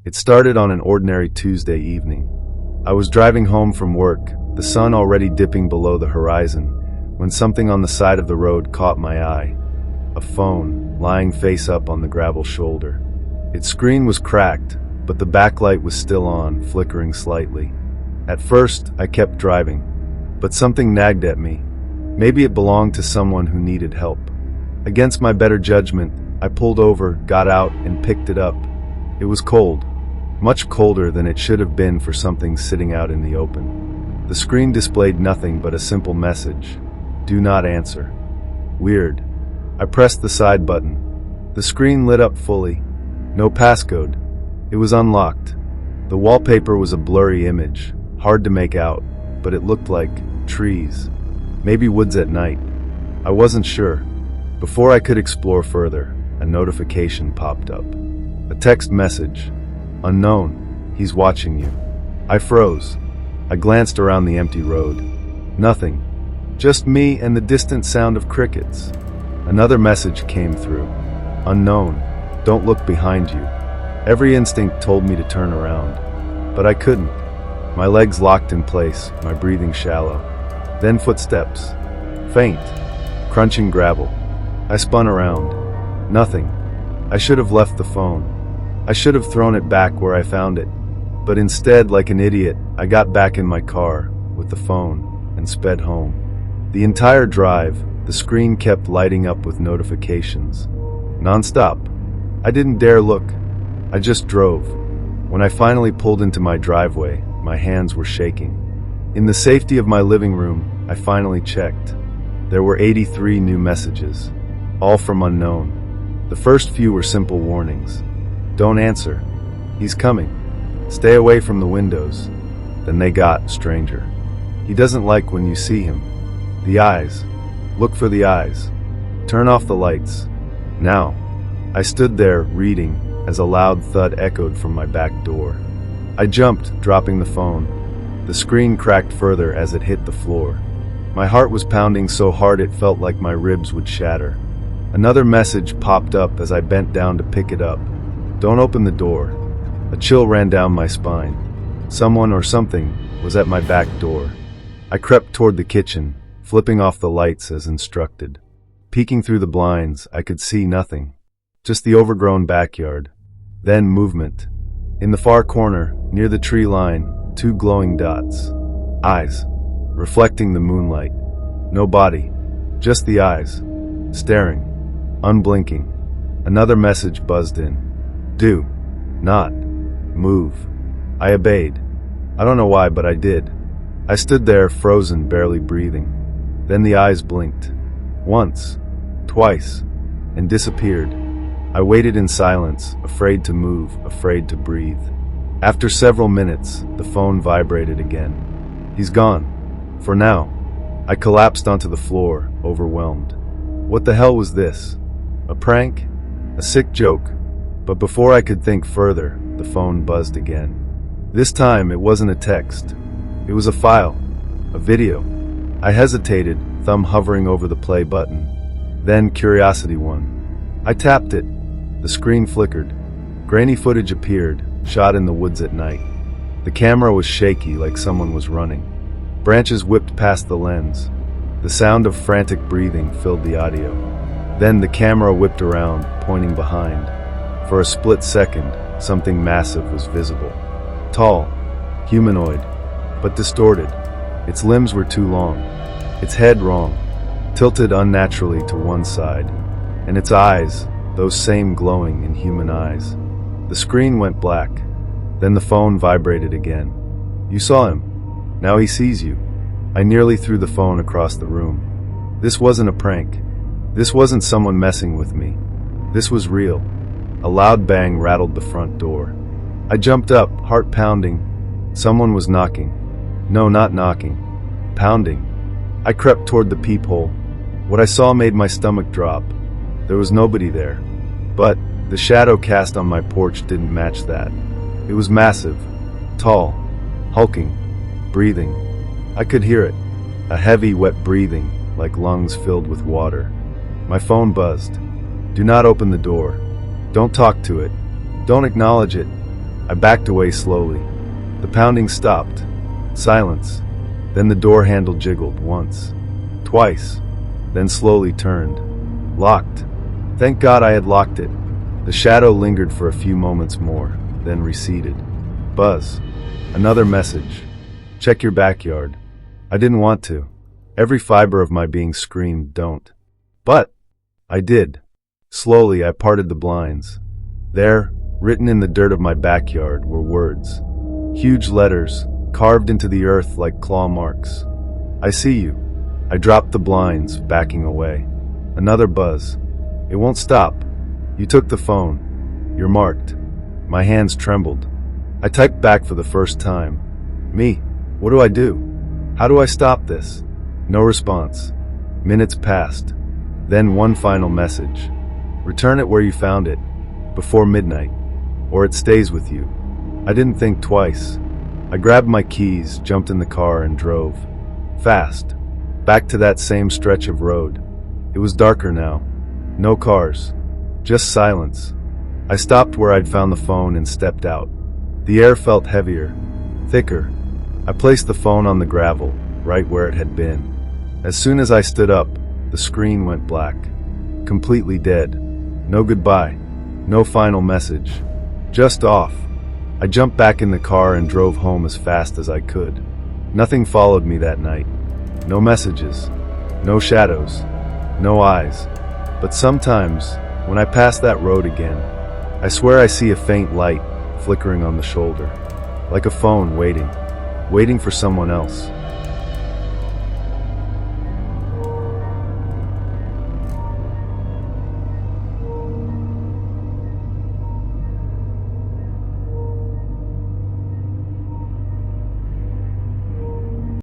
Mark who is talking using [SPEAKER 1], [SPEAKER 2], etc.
[SPEAKER 1] It started on an ordinary Tuesday evening. I was driving home from work, the sun already dipping below the horizon, when something on the side of the road caught my eye. A phone, lying face up on the gravel shoulder. Its screen was cracked, but the backlight was still on, flickering slightly. At first, I kept driving, but something nagged at me. Maybe it belonged to someone who needed help. Against my better judgment, I pulled over, got out, and picked it up. It was cold, much colder than it should have been for something sitting out in the open. The screen displayed nothing but a simple message: "Do not answer." Weird. I pressed the side button. The screen lit up fully. No passcode. It was unlocked. The wallpaper was a blurry image, hard to make out, but it looked like trees. Maybe woods at night. I wasn't sure. Before I could explore further, a notification popped up. A text message. "Unknown. He's watching you." I froze. I glanced around the empty road. Nothing. Just me and the distant sound of crickets. Another message came through. "Unknown. Don't look behind you." Every instinct told me to turn around, but I couldn't. My legs locked in place, my breathing shallow. Then footsteps. Faint. Crunching gravel. I spun around. Nothing. I should have left the phone. I should have thrown it back where I found it. But instead, like an idiot, I got back in my car, with the phone, and sped home. The entire drive, the screen kept lighting up with notifications. Non-stop. I didn't dare look. I just drove. When I finally pulled into my driveway, my hands were shaking. In the safety of my living room, I finally checked. There were 83 new messages, all from unknown. The first few were simple warnings. "Don't answer. He's coming. Stay away from the windows." Then they got stranger. "He doesn't like when you see him. The eyes. Look for the eyes. Turn off the lights. Now." I stood there, reading, as a loud thud echoed from my back door. I jumped, dropping the phone. The screen cracked further as it hit the floor. My heart was pounding so hard it felt like my ribs would shatter. Another message popped up as I bent down to pick it up. "Don't open the door." A chill ran down my spine. Someone or something was at my back door. I crept toward the kitchen, flipping off the lights as instructed. Peeking through the blinds, I could see nothing. Just the overgrown backyard. Then movement. In the far corner, near the tree line, 2 glowing dots. Eyes. Reflecting the moonlight. No body. Just the eyes. Staring. Unblinking. Another message buzzed in. "Do not move." I obeyed. I don't know why, but I did. I stood there, frozen, barely breathing. Then the eyes blinked. Once. Twice. And disappeared. I waited in silence, afraid to move, afraid to breathe. After several minutes, the phone vibrated again. "He's gone. For now." I collapsed onto the floor, overwhelmed. What the hell was this? A prank? A sick joke? But before I could think further, the phone buzzed again. This time, it wasn't a text. It was a file. A video. I hesitated, thumb hovering over the play button. Then curiosity won. I tapped it. The screen flickered. Grainy footage appeared, shot in the woods at night. The camera was shaky, like someone was running. Branches whipped past the lens. The sound of frantic breathing filled the audio. Then the camera whipped around, pointing behind. For a split second, something massive was visible. Tall, humanoid, but distorted. Its limbs were too long. Its head wrong, tilted unnaturally to one side. And its eyes, those same glowing, inhuman eyes. The screen went black. Then the phone vibrated again. "You saw him. Now he sees you." I nearly threw the phone across the room. This wasn't a prank. This wasn't someone messing with me. This was real. A loud bang rattled the front door. I jumped up, heart pounding. Someone was knocking. No, not knocking. Pounding. I crept toward the peephole. What I saw made my stomach drop. There was nobody there. But the shadow cast on my porch didn't match that. It was massive, tall, hulking, breathing. I could hear it. A heavy, wet breathing, like lungs filled with water. My phone buzzed. "Do not open the door. Don't talk to it. Don't acknowledge it. I backed away slowly. The pounding stopped. Silence. Then the door handle jiggled once, twice, then slowly turned. Locked. Thank God I had locked it. The shadow lingered for a few moments more, then receded. Buzz. Another message. Check your backyard. I didn't want to. Every fiber of my being screamed, don't. But I did. Slowly I parted the blinds. There, written in the dirt of my backyard, were words. Huge letters, carved into the earth like claw marks. I see you. I dropped the blinds, backing away. Another buzz. It won't stop. You took the phone. You're marked. My hands trembled. I typed back for the first time. Me. What do I do? How do I stop this? No response. Minutes passed. Then one final message. Return it where you found it, before midnight, or it stays with you. I didn't think twice. I grabbed my keys, jumped in the car, and drove. Fast. Back to that same stretch of road. It was darker now. No cars. Just silence. I stopped where I'd found the phone and stepped out. The air felt heavier, thicker. I placed the phone on the gravel, right where it had been. As soon as I stood up, the screen went black. Completely dead. No goodbye. No final message. Just off. I jumped back in the car and drove home as fast as I could. Nothing followed me that night. No messages. No shadows. No eyes. But sometimes, when I pass that road again, I swear I see a faint light flickering on the shoulder. Like a phone waiting for someone else.